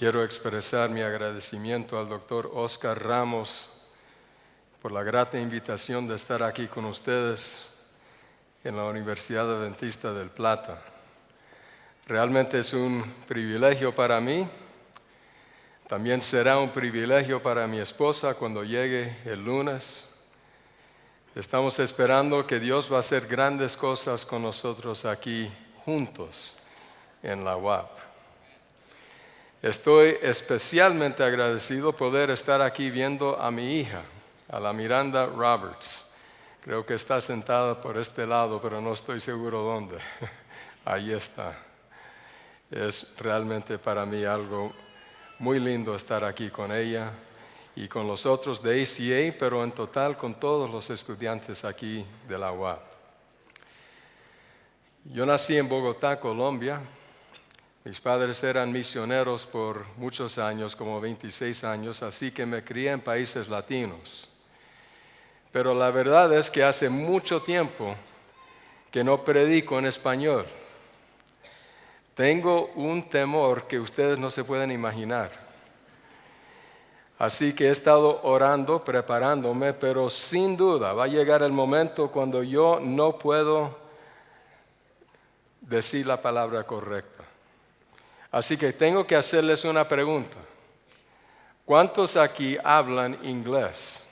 Quiero expresar mi agradecimiento al doctor Oscar Ramos por la grata invitación de estar aquí con ustedes en la Universidad Adventista del Plata. Realmente es un privilegio para mí. También será un privilegio para mi esposa cuando llegue el lunes. Estamos esperando que Dios va a hacer grandes cosas con nosotros aquí juntos en la UAP. Estoy especialmente agradecido poder estar aquí viendo a mi hija, a la Miranda Roberts. Creo que está sentada por este lado, pero no estoy seguro dónde. Ahí está. Es realmente para mí algo muy lindo estar aquí con ella y con los otros de ACA, pero en total con todos los estudiantes aquí de la UAP. Yo nací en Bogotá, Colombia. Mis padres eran misioneros por muchos años, como 26 años, así que me crié en países latinos. Pero la verdad es que hace mucho tiempo que no predico en español. Tengo un temor que ustedes no se pueden imaginar. Así que he estado orando, preparándome, pero sin duda va a llegar el momento cuando yo no puedo decir la palabra correcta. Así que tengo que hacerles una pregunta. ¿Cuántos aquí hablan inglés?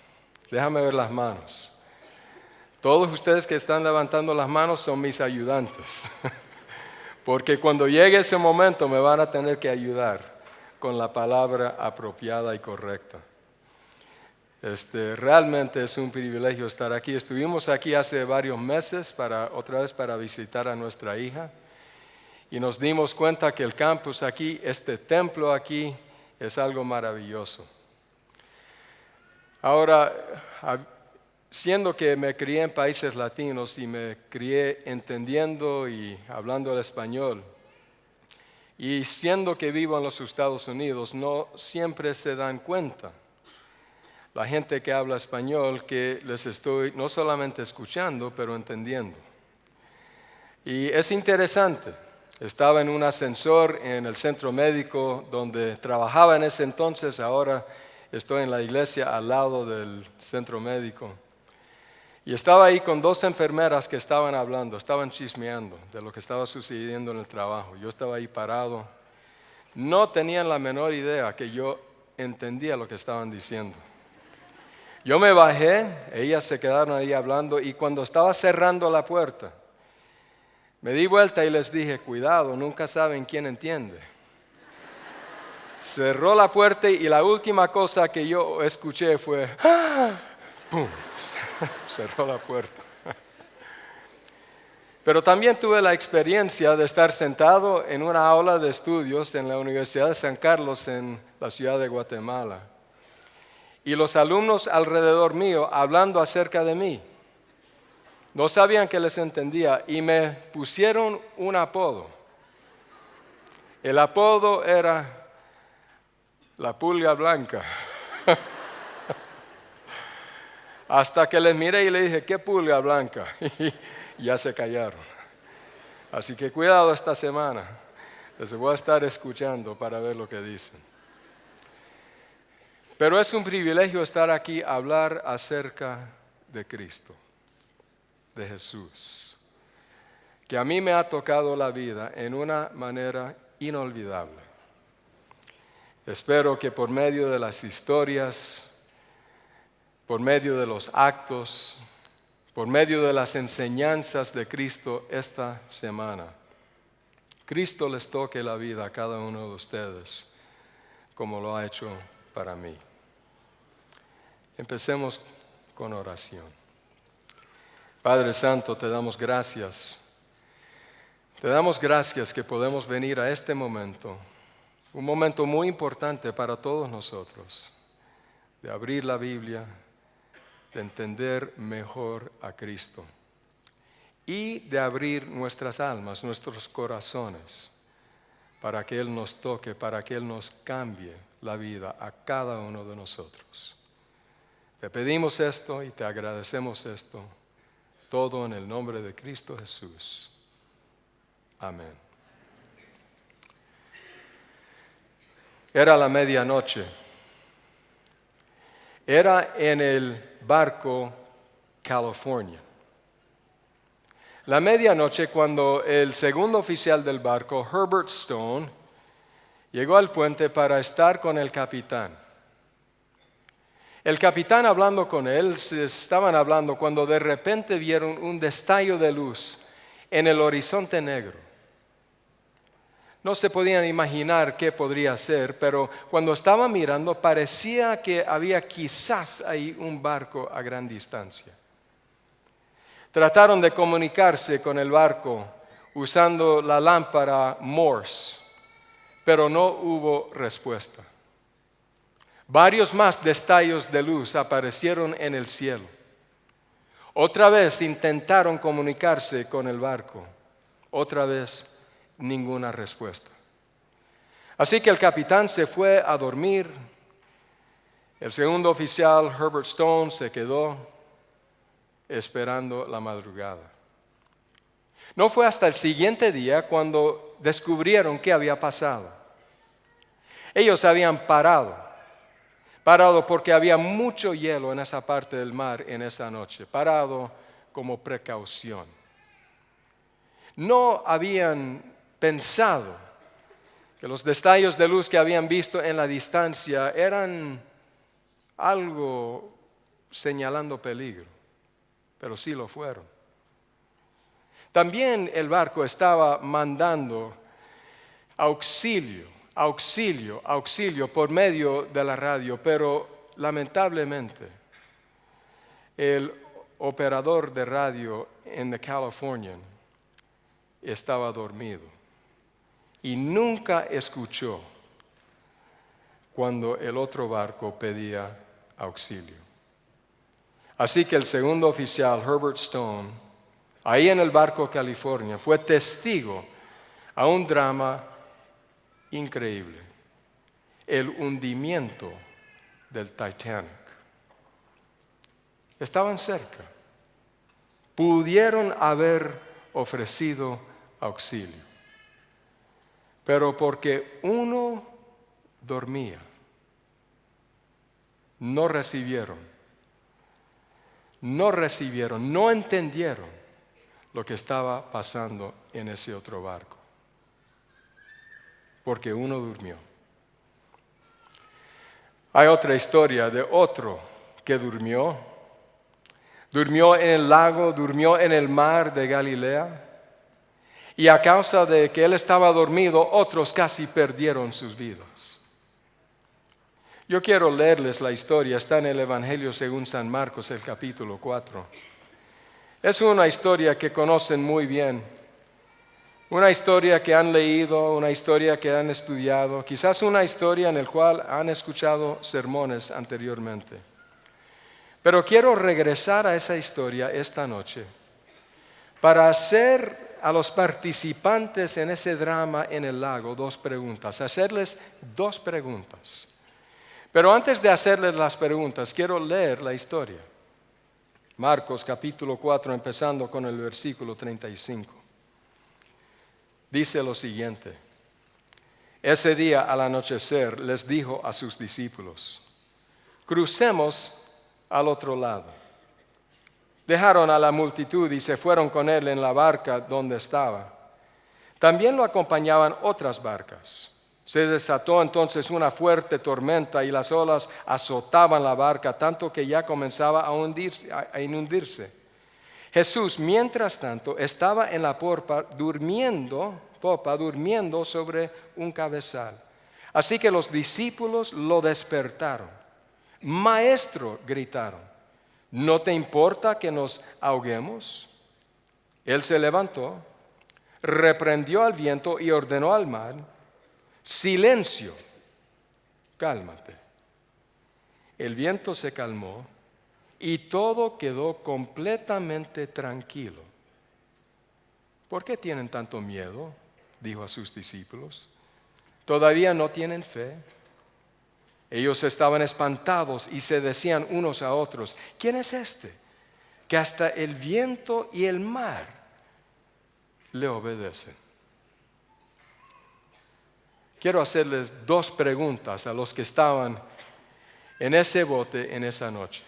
Déjame ver las manos. Todos ustedes que están levantando las manos son mis ayudantes. Porque cuando llegue ese momento me van a tener que ayudar con la palabra apropiada y correcta. Realmente es un privilegio estar aquí. Estuvimos aquí hace varios meses otra vez para visitar a nuestra hija. Y nos dimos cuenta que el campus aquí, este templo aquí, es algo maravilloso. Ahora, siendo que me crié en países latinos y me crié entendiendo y hablando el español, y siendo que vivo en los Estados Unidos, no siempre se dan cuenta la gente que habla español que les estoy no solamente escuchando, pero entendiendo. Y es interesante. Estaba en un ascensor en el centro médico donde trabajaba en ese entonces, ahora estoy en la iglesia al lado del centro médico. Y estaba ahí con dos enfermeras que estaban hablando, estaban chismeando de lo que estaba sucediendo en el trabajo. Yo estaba ahí parado. No tenían la menor idea que yo entendía lo que estaban diciendo. Yo me bajé, ellas se quedaron ahí hablando y cuando estaba cerrando la puerta, me di vuelta y les dije, cuidado, nunca saben quién entiende. Cerró la puerta y la última cosa que yo escuché fue, ¡ah! ¡Pum! Cerró la puerta. Pero también tuve la experiencia de estar sentado en una aula de estudios en la Universidad de San Carlos en la ciudad de Guatemala. Y los alumnos alrededor mío hablando acerca de mí. No sabían que les entendía y me pusieron un apodo. El apodo era la pulga blanca. Hasta que les miré y le dije, ¿qué pulga blanca? Y ya se callaron. Así que cuidado esta semana. Les voy a estar escuchando para ver lo que dicen. Pero es un privilegio estar aquí a hablar acerca de Cristo, de Jesús, que a mí me ha tocado la vida en una manera inolvidable. Espero que por medio de las historias, por medio de los actos, por medio de las enseñanzas de Cristo esta semana, Cristo les toque la vida a cada uno de ustedes, como lo ha hecho para mí. Empecemos con oración. Padre Santo, te damos gracias. Te damos gracias que podemos venir a este momento, un momento muy importante para todos nosotros, de abrir la Biblia, de entender mejor a Cristo y de abrir nuestras almas, nuestros corazones, para que Él nos toque, para que Él nos cambie la vida a cada uno de nosotros. Te pedimos esto y te agradecemos esto, todo en el nombre de Cristo Jesús. Amén. Era la medianoche. Era en el barco California. La medianoche cuando el segundo oficial del barco, Herbert Stone, llegó al puente para estar con el capitán. El capitán hablando con él, se estaban hablando cuando de repente vieron un destello de luz en el horizonte negro. No se podían imaginar qué podría ser, pero cuando estaban mirando parecía que había quizás ahí un barco a gran distancia. Trataron de comunicarse con el barco usando la lámpara Morse, pero no hubo respuesta. Varios más destellos de luz aparecieron en el cielo. Otra vez intentaron comunicarse con el barco. Otra vez ninguna respuesta. Así que el capitán se fue a dormir. El segundo oficial, Herbert Stone, se quedó esperando la madrugada. No fue hasta el siguiente día cuando descubrieron qué había pasado. Ellos habían parado porque había mucho hielo en esa parte del mar en esa noche, parado como precaución. No habían pensado que los destellos de luz que habían visto en la distancia eran algo señalando peligro, pero sí lo fueron. También el barco estaba mandando auxilio por medio de la radio, pero lamentablemente el operador de radio en The Californian estaba dormido y nunca escuchó cuando el otro barco pedía auxilio. Así que el segundo oficial, Herbert Stone, ahí en el barco California, fue testigo a un drama increíble, el hundimiento del Titanic. Estaban cerca, pudieron haber ofrecido auxilio, pero porque uno dormía, no recibieron, no entendieron lo que estaba pasando en ese otro barco. Porque uno durmió. Hay otra historia de otro que durmió. Durmió en el lago, durmió en el mar de Galilea. Y a causa de que él estaba dormido, otros casi perdieron sus vidas. Yo quiero leerles la historia, está en el Evangelio según San Marcos, el capítulo 4. Es una historia que conocen muy bien. Una historia que han leído, una historia que han estudiado, quizás una historia en la cual han escuchado sermones anteriormente. Pero quiero regresar a esa historia esta noche para hacer a los participantes en ese drama en el lago hacerles dos preguntas. Pero antes de hacerles las preguntas, quiero leer la historia. Marcos capítulo 4, empezando con el versículo 35. Dice lo siguiente: ese día al anochecer les dijo a sus discípulos: crucemos al otro lado. Dejaron a la multitud y se fueron con él en la barca donde estaba. También lo acompañaban otras barcas. Se desató entonces una fuerte tormenta y las olas azotaban la barca tanto que ya comenzaba a inundirse. Jesús, mientras tanto, estaba en la popa durmiendo sobre un cabezal. Así que los discípulos lo despertaron. Maestro, gritaron, ¿no te importa que nos ahoguemos? Él se levantó, reprendió al viento y ordenó al mar: silencio, cálmate. El viento se calmó y todo quedó completamente tranquilo. ¿Por qué tienen tanto miedo?, dijo a sus discípulos. ¿Todavía no tienen fe? Ellos estaban espantados y se decían unos a otros: ¿quién es este que hasta el viento y el mar le obedecen? quiero hacerles dos preguntas a los que estaban en ese bote en esa noche.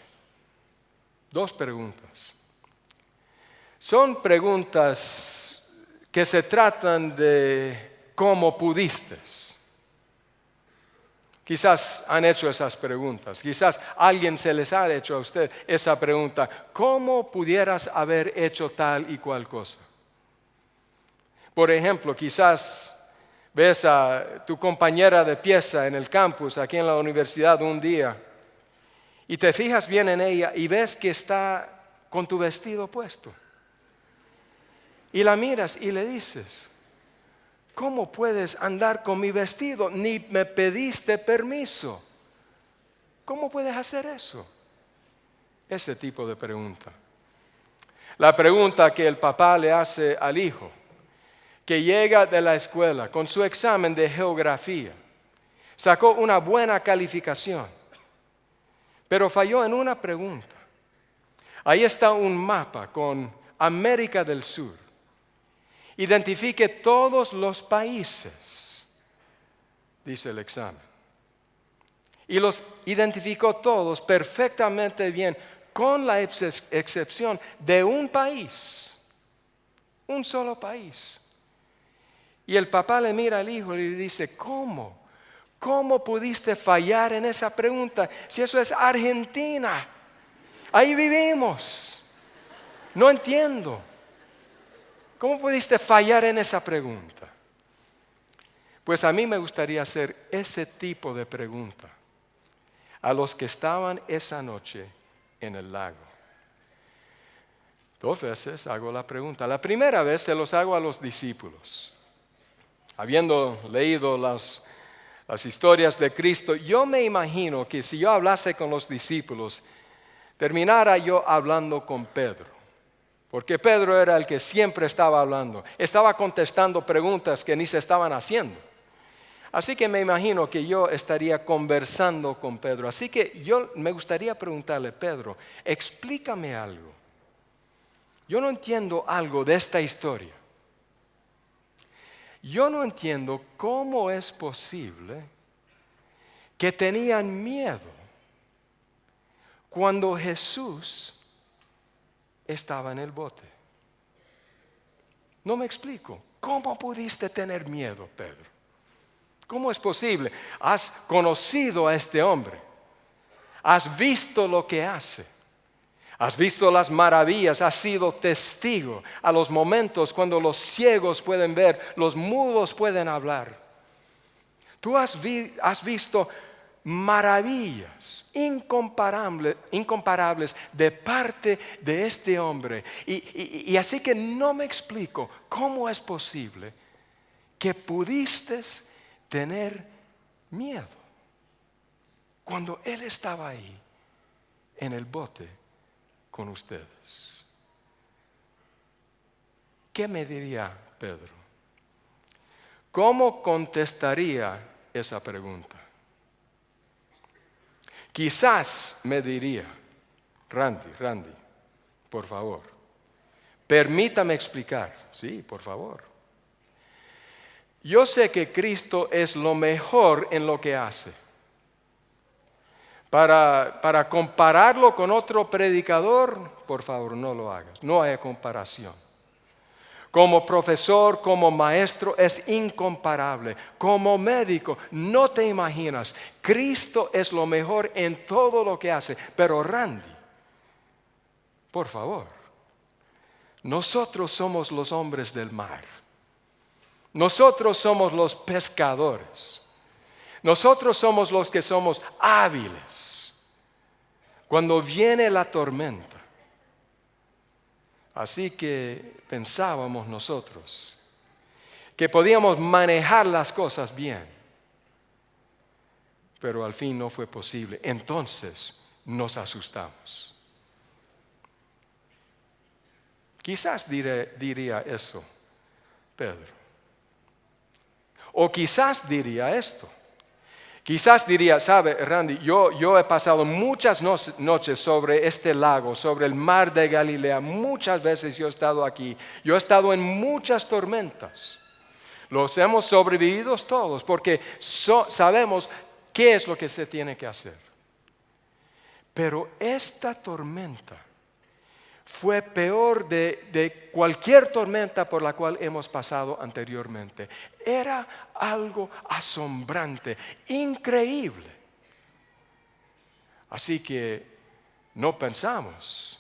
Dos preguntas. Son preguntas que se tratan de cómo pudiste. Quizás han hecho esas preguntas. Quizás alguien se les ha hecho a usted esa pregunta. ¿Cómo pudieras haber hecho tal y cual cosa? Por ejemplo, quizás ves a tu compañera de pieza en el campus, aquí en la universidad un día, y te fijas bien en ella y ves que está con tu vestido puesto. Y la miras y le dices, ¿cómo puedes andar con mi vestido? Ni me pediste permiso. ¿Cómo puedes hacer eso? Ese tipo de pregunta. La pregunta que el papá le hace al hijo, que llega de la escuela con su examen de geografía, sacó una buena calificación, pero falló en una pregunta. Ahí está un mapa con América del Sur. Identifique todos los países, dice el examen. Y los identificó todos perfectamente bien, con la excepción de un país, un solo país. Y el papá le mira al hijo y le dice, ¿cómo? ¿Cómo pudiste fallar en esa pregunta? Si eso es Argentina, ahí vivimos. No entiendo. ¿Cómo pudiste fallar en esa pregunta? Pues a mí me gustaría hacer ese tipo de pregunta a los que estaban esa noche en el lago. 2 veces hago la pregunta. La primera vez se los hago a los discípulos. Habiendo leído las historias de Cristo, yo me imagino que si yo hablase con los discípulos, terminara yo hablando con Pedro. Porque Pedro era el que siempre estaba hablando. Estaba contestando preguntas que ni se estaban haciendo. Así que me imagino que yo estaría conversando con Pedro. Así que yo me gustaría preguntarle, Pedro, explícame algo. Yo no entiendo algo de esta historia. Yo no entiendo cómo es posible que tenían miedo cuando Jesús estaba en el bote. No me explico. ¿Cómo pudiste tener miedo, Pedro? ¿Cómo es posible? Has conocido a este hombre. Has visto lo que hace. Has visto las maravillas. Has sido testigo a los momentos cuando los ciegos pueden ver, los mudos pueden hablar. Tú has visto maravillas incomparables de parte de este hombre. Y así que no me explico cómo es posible que pudiste tener miedo cuando él estaba ahí en el bote con ustedes. ¿Qué me diría Pedro? ¿Cómo contestaría esa pregunta? Quizás me diría, Randy, por favor, permítame explicar. Sí, por favor. Yo sé que Cristo es lo mejor en lo que hace. Para compararlo con otro predicador, por favor, no lo hagas. No hay comparación. Como profesor, como maestro, es incomparable. Como médico, no te imaginas. Cristo es lo mejor en todo lo que hace. Pero Randy, por favor, nosotros somos los hombres del mar. Nosotros somos los pescadores. Nosotros somos los que somos hábiles cuando viene la tormenta. Así que pensábamos nosotros que podíamos manejar las cosas bien, pero al fin no fue posible. Entonces nos asustamos. Quizás diría eso Pedro. O quizás diría esto. Quizás diría, sabe, Randy, yo he pasado muchas noches sobre este lago, sobre el mar de Galilea. Muchas veces yo he estado aquí. Yo he estado en muchas tormentas. Los hemos sobrevivido todos porque sabemos qué es lo que se tiene que hacer. Pero esta tormenta fue peor de cualquier tormenta por la cual hemos pasado anteriormente. Era algo asombrante, increíble. Así que no pensamos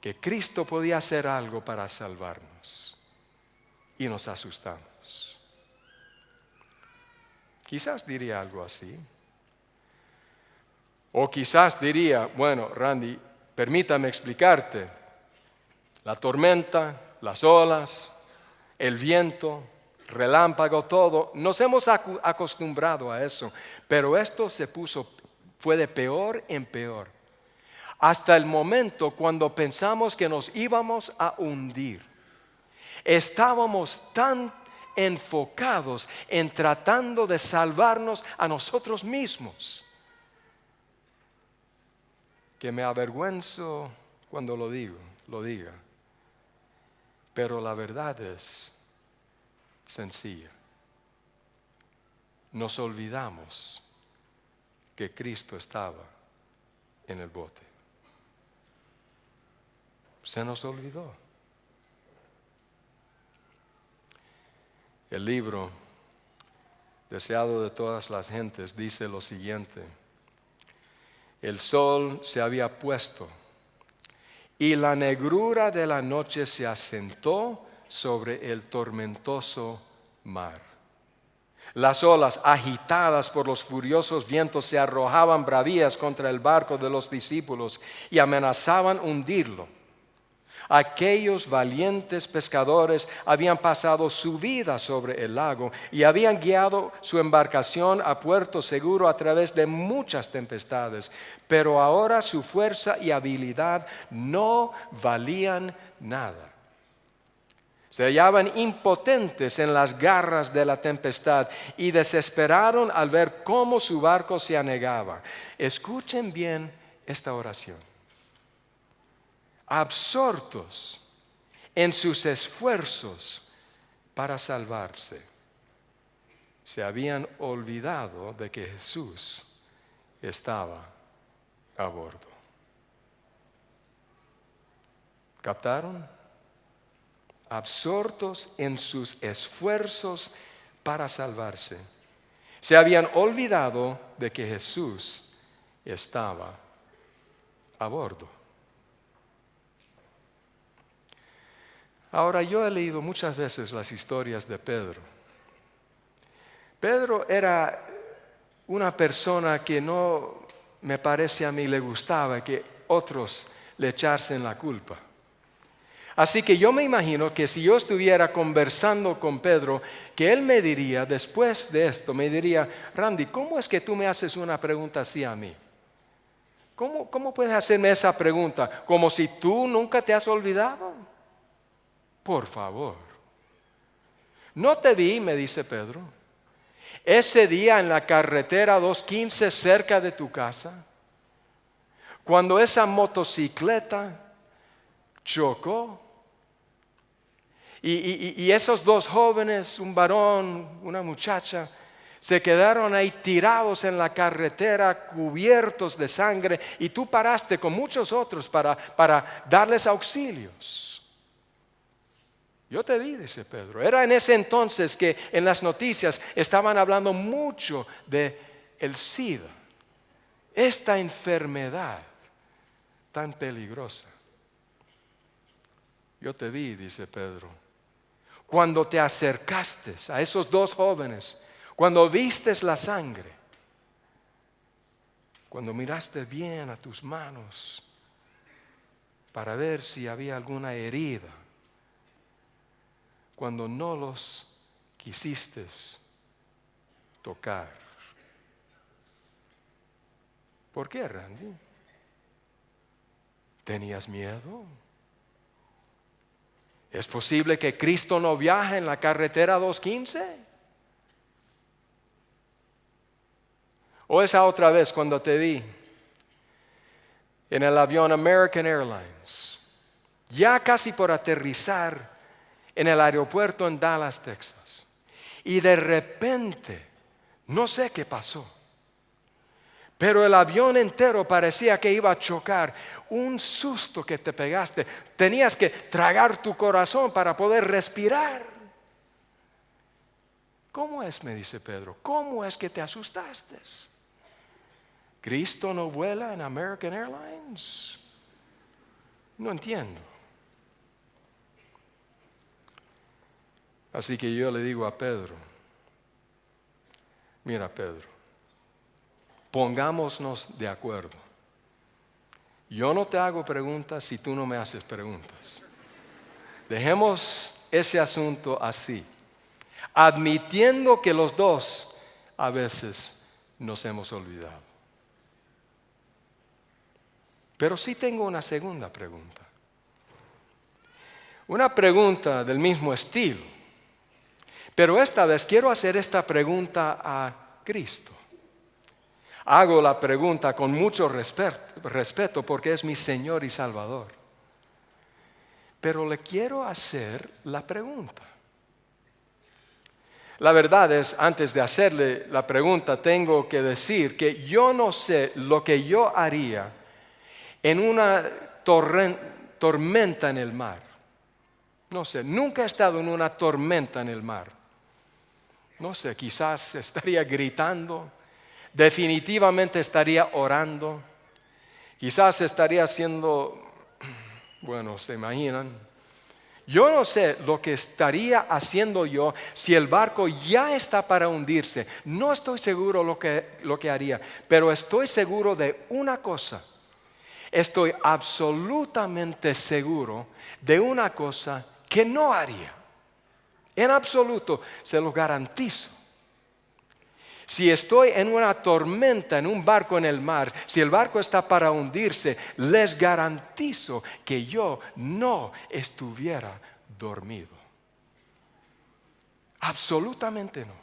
que Cristo podía hacer algo para salvarnos y nos asustamos. Quizás diría algo así. O quizás diría, bueno, Randy, permítame explicarte. La tormenta, las olas, el viento, relámpago, todo. Nos hemos acostumbrado a eso. Pero esto fue de peor en peor. Hasta el momento cuando pensamos que nos íbamos a hundir. Estábamos tan enfocados en tratando de salvarnos a nosotros mismos, que me avergüenzo cuando lo diga. Pero la verdad es sencilla. Nos olvidamos que Cristo estaba en el bote. Se nos olvidó. El libro Deseado de todas las gentes dice lo siguiente: el sol se había puesto y la negrura de la noche se asentó sobre el tormentoso mar. Las olas, agitadas por los furiosos vientos, se arrojaban bravías contra el barco de los discípulos y amenazaban hundirlo. Aquellos valientes pescadores habían pasado su vida sobre el lago y habían guiado su embarcación a puerto seguro a través de muchas tempestades, pero ahora su fuerza y habilidad no valían nada. Se hallaban impotentes en las garras de la tempestad y desesperaron al ver cómo su barco se anegaba. Escuchen bien esta oración. Absortos en sus esfuerzos para salvarse, se habían olvidado de que Jesús estaba a bordo. ¿Captaron? Absortos en sus esfuerzos para salvarse, se habían olvidado de que Jesús estaba a bordo. Ahora, yo he leído muchas veces las historias de Pedro. Pedro era una persona que no me parece a mí le gustaba que otros le echasen la culpa. Así que yo me imagino que si yo estuviera conversando con Pedro, que él me diría, después de esto, me diría: Randy, ¿cómo es que tú me haces una pregunta así a mí? ¿Cómo puedes hacerme esa pregunta? ¿Como si tú nunca te has olvidado? Por favor. No te vi, me dice Pedro, ese día en la carretera 215 cerca de tu casa, cuando esa motocicleta chocó y esos dos jóvenes, un varón, una muchacha, se quedaron ahí tirados en la carretera, cubiertos de sangre, y tú paraste con muchos otros para darles auxilios. Yo te vi, dice Pedro. Era en ese entonces que en las noticias estaban hablando mucho de el SIDA, esta enfermedad tan peligrosa. Yo te vi, dice Pedro, cuando te acercaste a esos dos jóvenes, cuando vistes la sangre, cuando miraste bien a tus manos para ver si había alguna herida, cuando no los quisiste tocar. ¿Por qué, Randy? ¿Tenías miedo? ¿Es posible que Cristo no viaje en la carretera 215? ¿O esa otra vez cuando te vi en el avión American Airlines, ya casi por aterrizar en el aeropuerto en Dallas, Texas, Y de repente, no sé qué pasó, pero el avión entero parecía que iba a chocar. Un susto que te pegaste. Tenías que tragar tu corazón para poder respirar. ¿Cómo es? Me dice Pedro. ¿Cómo es que te asustaste? ¿Cristo no vuela en American Airlines? No entiendo. Así que yo le digo a Pedro, mira Pedro, pongámonos de acuerdo. Yo no te hago preguntas si tú no me haces preguntas. Dejemos ese asunto así, admitiendo que los dos a veces nos hemos olvidado. Pero sí tengo una segunda pregunta. Una pregunta del mismo estilo. Pero esta vez quiero hacer esta pregunta a Cristo. Hago la pregunta con mucho respeto porque es mi Señor y Salvador. Pero le quiero hacer la pregunta. La verdad es, antes de hacerle la pregunta, tengo que decir que yo no sé lo que yo haría en una tormenta en el mar. No sé, nunca he estado en una tormenta en el mar. No sé, quizás estaría gritando, definitivamente estaría orando, quizás estaría haciendo, bueno, se imaginan. Yo no sé lo que estaría haciendo yo si el barco ya está para hundirse. No estoy seguro lo que haría, pero estoy seguro de una cosa. Estoy absolutamente seguro de una cosa que no haría. En absoluto, se lo garantizo. Si estoy en una tormenta, en un barco en el mar, si el barco está para hundirse, les garantizo que yo no estuviera dormido. Absolutamente no.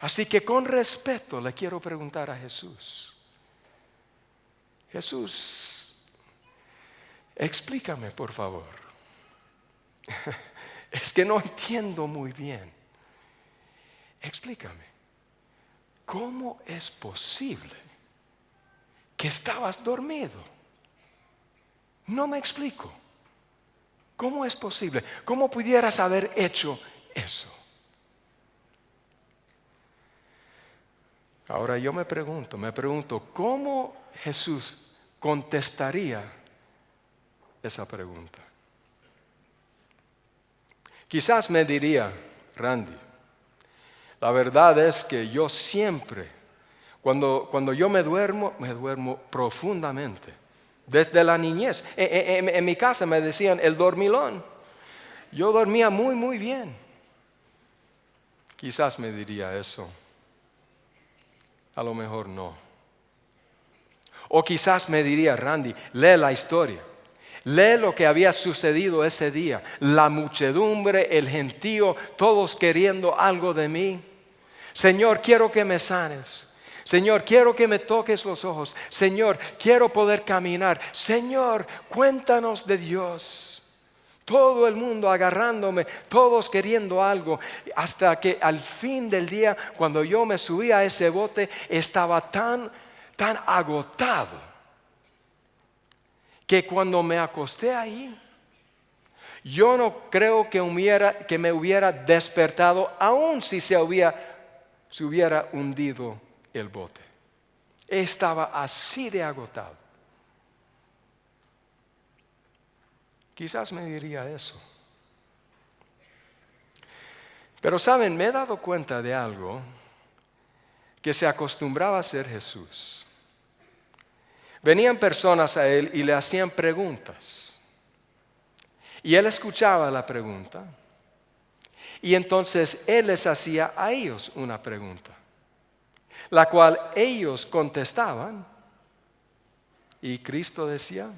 Así que con respeto le quiero preguntar a Jesús. Jesús, explícame por favor. Es que no entiendo muy bien. Explícame, ¿cómo es posible que estabas dormido? No me explico. ¿Cómo es posible? ¿Cómo pudieras haber hecho eso? Ahora yo me pregunto, ¿cómo Jesús contestaría esa pregunta? Quizás me diría, Randy, la verdad es que yo siempre, cuando yo me duermo profundamente. Desde la niñez. En mi casa me decían el dormilón. Yo dormía muy, muy bien. Quizás me diría eso. A lo mejor no. O quizás me diría, Randy, lee la historia. Lee lo que había sucedido ese día. La muchedumbre, el gentío, todos queriendo algo de mí. Señor, quiero que me sanes. Señor, quiero que me toques los ojos. Señor, quiero poder caminar. Señor, cuéntanos de Dios. Todo el mundo agarrándome, todos queriendo algo. Hasta que al fin del día, cuando yo me subí a ese bote, estaba tan agotado que cuando me acosté ahí, yo no creo que me hubiera despertado, aun si se hubiera hundido el bote. Estaba así de agotado. Quizás me diría eso. Pero saben, me he dado cuenta de algo que se acostumbraba a hacer Jesús. Venían personas a él y le hacían preguntas. Y él escuchaba la pregunta. Y entonces él les hacía a ellos una pregunta, la cual ellos contestaban. Y Cristo decía,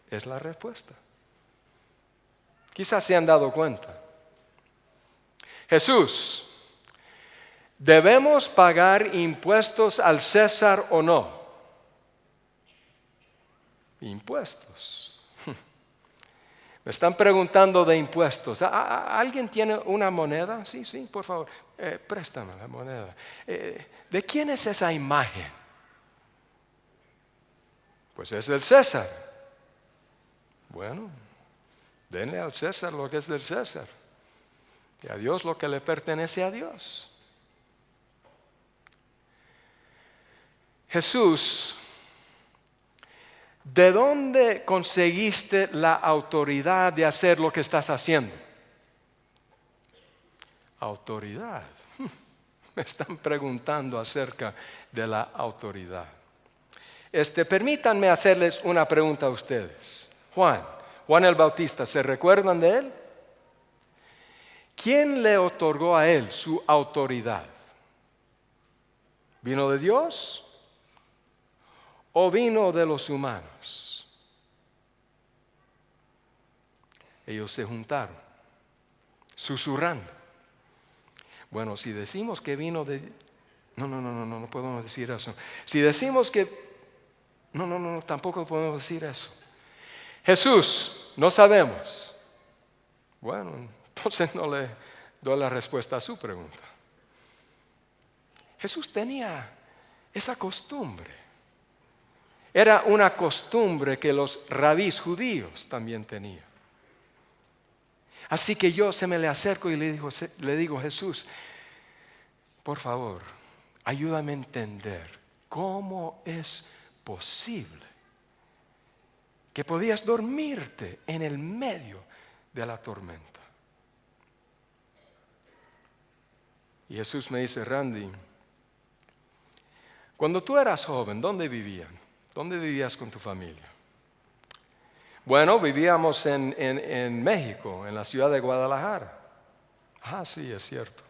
es la respuesta. Quizás se han dado cuenta. Jesús, ¿debemos pagar impuestos al César o no? Impuestos. Me están preguntando de impuestos. ¿Alguien tiene una moneda? Sí, por favor. Préstame la moneda. ¿De quién es esa imagen? Pues es del César. Bueno, denle al César lo que es del César. Y a Dios lo que le pertenece a Dios. Jesús, ¿de dónde conseguiste la autoridad de hacer lo que estás haciendo? Autoridad. Me están preguntando acerca de la autoridad. Permítanme hacerles una pregunta a ustedes. Juan el Bautista, ¿se recuerdan de él? ¿Quién le otorgó a él su autoridad? ¿Vino de Dios o vino de los humanos? Ellos se juntaron, susurrando. Bueno, si decimos que vino de... No podemos decir eso. Si decimos que... No, tampoco podemos decir eso. Jesús, no sabemos. Bueno, entonces no le doy la respuesta a su pregunta. Jesús tenía esa costumbre. Era una costumbre que los rabís judíos también tenían. Así que yo me le acerco y le digo, Jesús, por favor, ayúdame a entender cómo es posible que podías dormirte en el medio de la tormenta. Y Jesús me dice, Randy, cuando tú eras joven, ¿dónde vivían? ¿Dónde vivías con tu familia? Bueno, vivíamos en México, en la ciudad de Guadalajara. Sí, es cierto.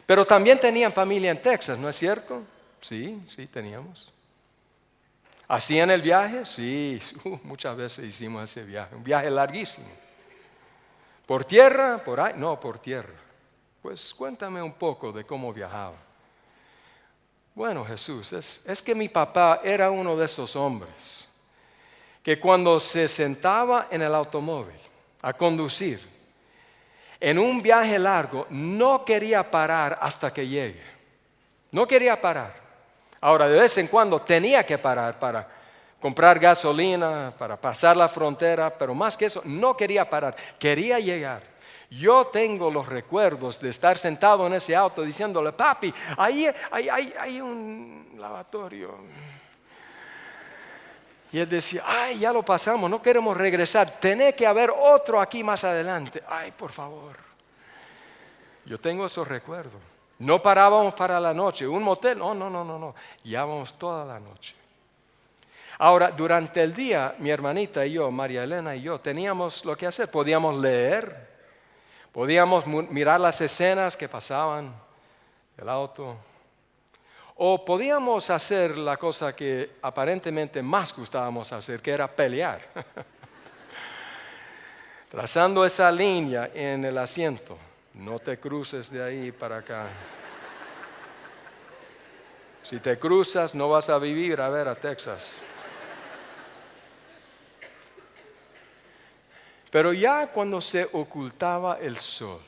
Pero también tenían familia en Texas, ¿no es cierto? Sí, teníamos. ¿Hacían el viaje? Sí, muchas veces hicimos ese viaje, un viaje larguísimo. ¿Por tierra? ¿Por ahí? No, por tierra. Pues cuéntame un poco de cómo viajaba. Bueno, Jesús, es que mi papá era uno de esos hombres que cuando se sentaba en el automóvil a conducir en un viaje largo no quería parar hasta que llegue. No quería parar. Ahora, de vez en cuando tenía que parar para comprar gasolina, para pasar la frontera, pero más que eso, no quería parar, quería llegar. Yo tengo los recuerdos de estar sentado en ese auto diciéndole, papi, ahí hay un lavatorio. Y él decía, ya lo pasamos, no queremos regresar, tiene que haber otro aquí más adelante. Por favor. Yo tengo esos recuerdos. No parábamos para la noche, un motel, no. Llevábamos toda la noche. Ahora, durante el día, mi hermanita y yo, María Elena y yo, teníamos lo que hacer. Podíamos leer, podíamos mirar las escenas que pasaban, el auto. O podíamos hacer la cosa que aparentemente más gustábamos hacer, que era pelear. Trazando esa línea en el asiento. No te cruces de ahí para acá. Si te cruzas, no vas a vivir a Texas. Pero ya cuando se ocultaba el sol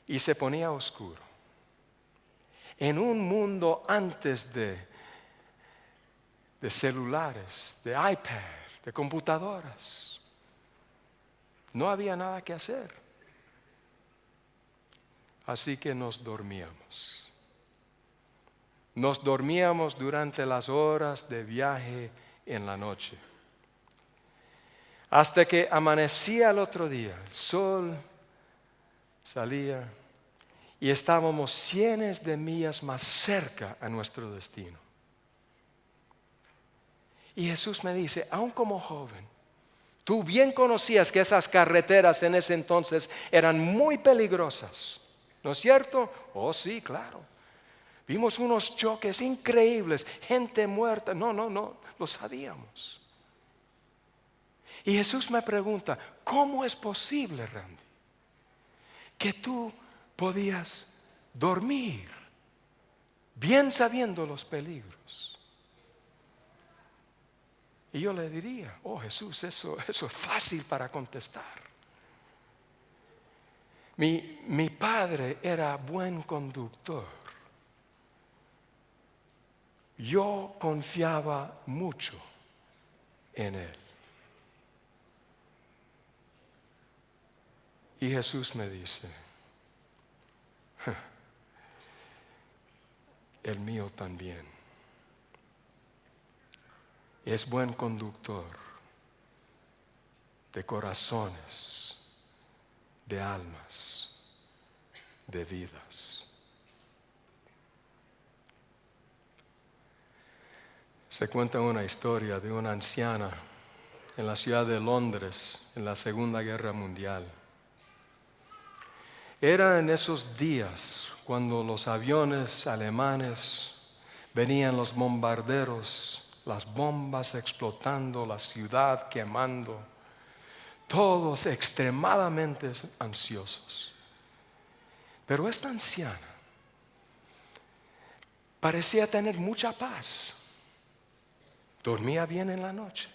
y se ponía oscuro, en un mundo antes de celulares, de iPad, de computadoras, no había nada que hacer. Así que nos dormíamos. Nos dormíamos durante las horas de viaje en la noche. Hasta que amanecía el otro día, el sol salía y estábamos cientos de millas más cerca a nuestro destino. Y Jesús me dice, aún como joven, tú bien conocías que esas carreteras en ese entonces eran muy peligrosas, ¿no es cierto? Oh, sí, claro. Vimos unos choques increíbles, gente muerta. No, lo sabíamos. Y Jesús me pregunta, ¿cómo es posible, Randy, que tú podías dormir bien sabiendo los peligros? Y yo le diría, oh Jesús, eso es fácil para contestar. Mi padre era buen conductor. Yo confiaba mucho en él. Y Jesús me dice, el mío también. Es buen conductor de corazones, de almas, de vidas. Se cuenta una historia de una anciana en la ciudad de Londres en la Segunda Guerra Mundial. Era en esos días cuando los aviones alemanes venían, los bombarderos, las bombas explotando, la ciudad quemando, todos extremadamente ansiosos. Pero esta anciana parecía tener mucha paz. Dormía bien en la noche.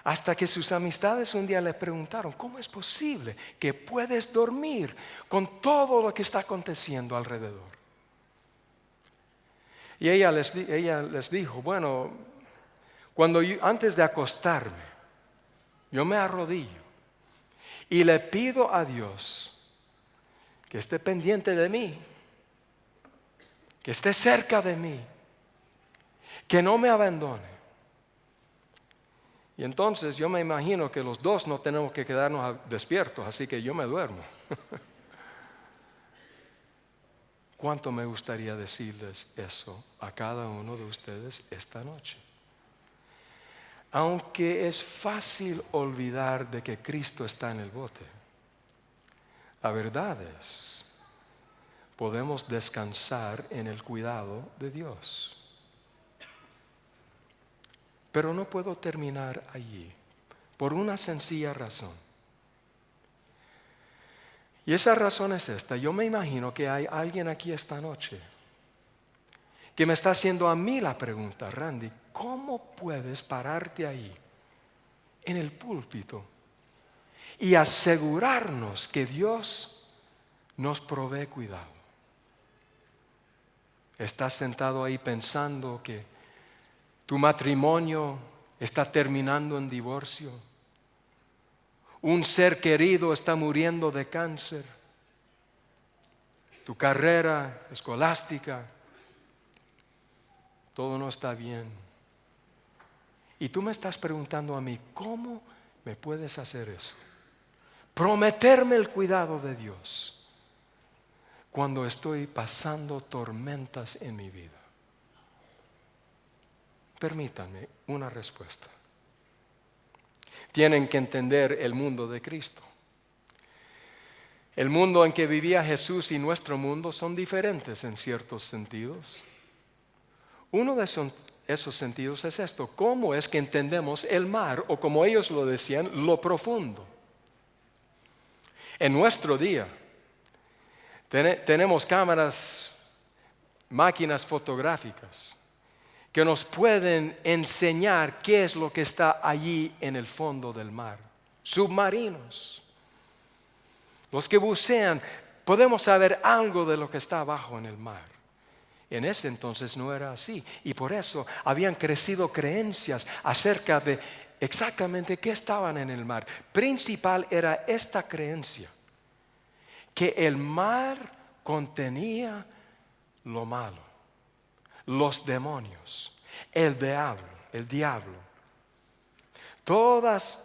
Hasta que sus amistades un día le preguntaron, ¿cómo es posible que puedes dormir con todo lo que está aconteciendo alrededor? Y ella les dijo, bueno, antes de acostarme, yo me arrodillo y le pido a Dios que esté pendiente de mí, que esté cerca de mí, que no me abandone. Y entonces yo me imagino que los dos no tenemos que quedarnos despiertos, así que yo me duermo. ¿Cuánto me gustaría decirles eso a cada uno de ustedes esta noche? Aunque es fácil olvidar de que Cristo está en el bote, la verdad es, podemos descansar en el cuidado de Dios. Pero no puedo terminar allí, por una sencilla razón. Y esa razón es esta. Yo me imagino que hay alguien aquí esta noche que me está haciendo a mí la pregunta, Randy, ¿cómo puedes pararte ahí, en el púlpito, y asegurarnos que Dios nos provee cuidado? Estás sentado ahí pensando que tu matrimonio está terminando en divorcio. Un ser querido está muriendo de cáncer. Tu carrera escolástica, todo no está bien. Y tú me estás preguntando a mí, ¿cómo me puedes hacer eso? Prometerme el cuidado de Dios cuando estoy pasando tormentas en mi vida. Permítanme una respuesta. Tienen que entender el mundo de Cristo. El mundo en que vivía Jesús y nuestro mundo son diferentes en ciertos sentidos. Uno de esos sentidos es esto: ¿cómo es que entendemos el mar, o como ellos lo decían, lo profundo? En nuestro día tenemos cámaras, máquinas fotográficas que nos pueden enseñar qué es lo que está allí en el fondo del mar. Submarinos. Los que bucean, podemos saber algo de lo que está abajo en el mar. En ese entonces no era así, y por eso habían crecido creencias acerca de exactamente qué estaban en el mar. Principal era esta creencia, que el mar contenía lo malo, los demonios, el diablo. Todas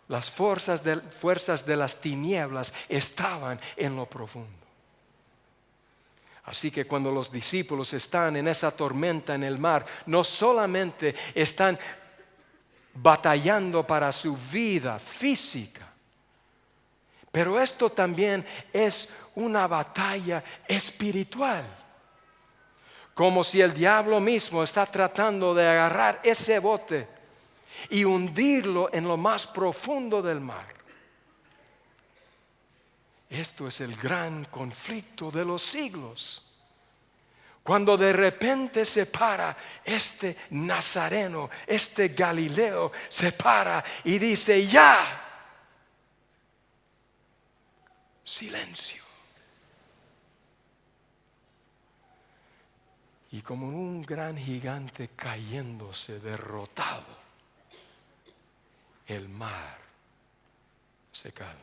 las fuerzas de las tinieblas estaban en lo profundo. Así que cuando los discípulos están en esa tormenta en el mar, no solamente están batallando para su vida física, pero esto también es una batalla espiritual. Como si el diablo mismo está tratando de agarrar ese bote y hundirlo en lo más profundo del mar. Esto es el gran conflicto de los siglos. Cuando de repente se para este nazareno, este Galileo, se para y dice: ya. Silencio. Y como un gran gigante cayéndose, derrotado, el mar se calma.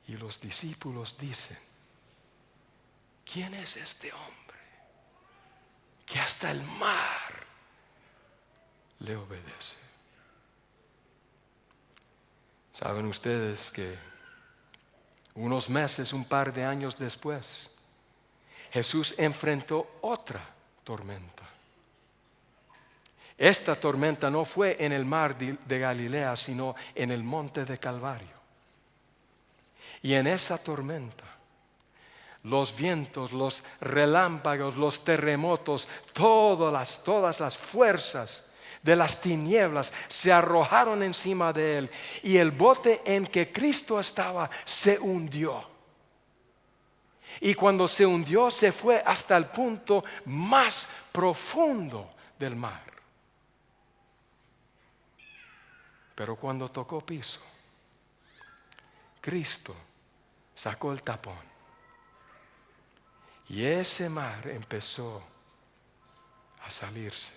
Y los discípulos dicen: ¿quién es este hombre que hasta el mar le obedece? Saben ustedes que unos meses, un par de años después, Jesús enfrentó otra tormenta. Esta tormenta no fue en el mar de Galilea, sino en el monte de Calvario. Y en esa tormenta, los vientos, los relámpagos, los terremotos, todas las fuerzas de las tinieblas se arrojaron encima de él, y el bote en que Cristo estaba se hundió. Y cuando se hundió, se fue hasta el punto más profundo del mar. Pero cuando tocó piso, Cristo sacó el tapón, y ese mar empezó a salirse,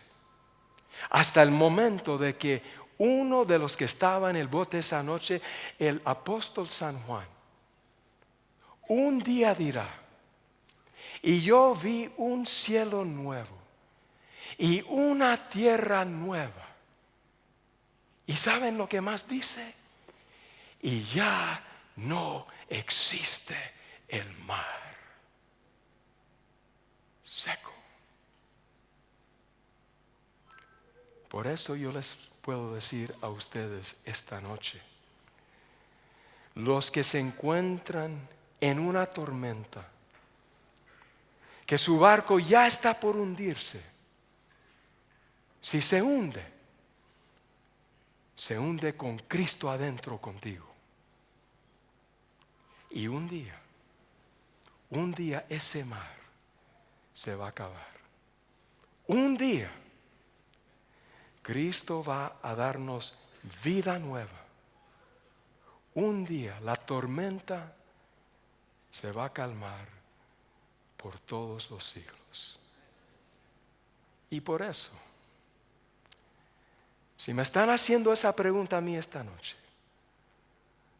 hasta el momento de que uno de los que estaba en el bote esa noche, el apóstol San Juan, un día dirá: y yo vi un cielo nuevo y una tierra nueva. ¿Y saben lo que más dice? Y ya no existe el mar seco. Por eso yo les puedo decir a ustedes esta noche: los que se encuentran en una tormenta, que su barco ya está por hundirse, si se hunde con Cristo adentro contigo. Y un día ese mar se va a acabar. Un día Cristo va a darnos vida nueva. Un día la tormenta se va a calmar por todos los siglos. Y por eso, si me están haciendo esa pregunta a mí esta noche,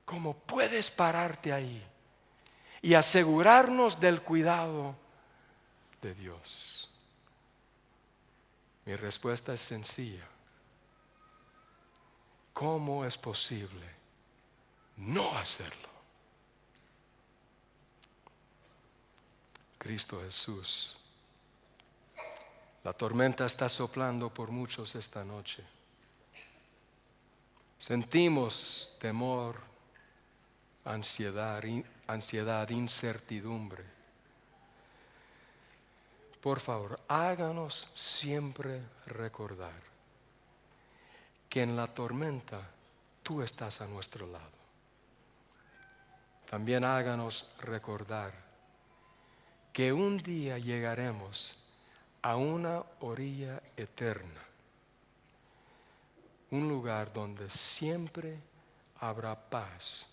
¿cómo puedes pararte ahí y asegurarnos del cuidado de Dios? Mi respuesta es sencilla: ¿cómo es posible no hacerlo? Cristo Jesús. La tormenta está soplando por muchos esta noche. Sentimos temor, ansiedad, incertidumbre. Por favor, háganos siempre recordar que en la tormenta tú estás a nuestro lado. También háganos recordar que un día llegaremos a una orilla eterna, un lugar donde siempre habrá paz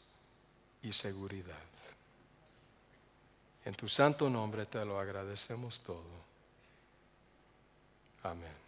y seguridad. En tu santo nombre te lo agradecemos todo. Amén.